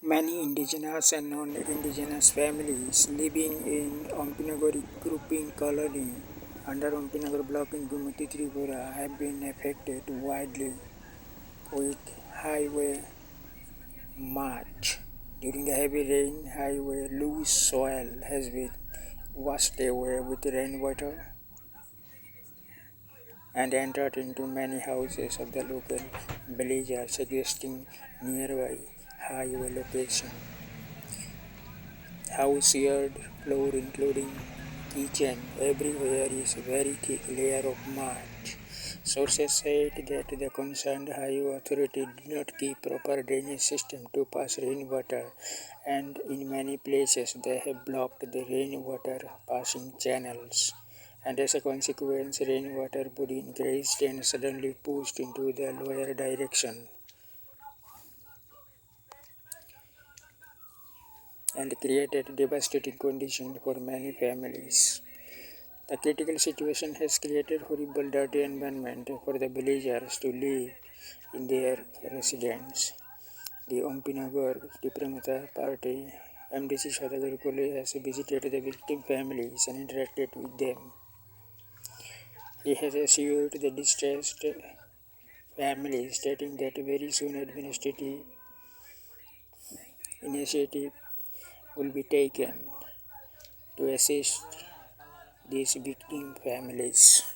Many indigenous and non-indigenous families living in Ompinagori grouping colony under Ompinagar block in Gumati Tripura have been affected widely with highway mulch. During the heavy rain, highway loose soil has been washed away with rainwater and entered into many houses of the local villagers, suggesting nearby highway location. House yard floor including kitchen everywhere is very thick layer of mud. Sources said that the concerned highway authority did not keep proper drainage system to pass rainwater, and in many places they have blocked the rainwater passing channels. And as a consequence, rainwater would increased and suddenly pushed into the lower direction and created devastating conditions for many families. The critical situation has created horrible dirty environment for the villagers to live in their residence. The Ompinagar Dipramata Party MDC Shadagar Kole has visited the victim families and interacted with them. He has assured the distressed families, stating that very soon administrative initiative will be taken to assist these victim families.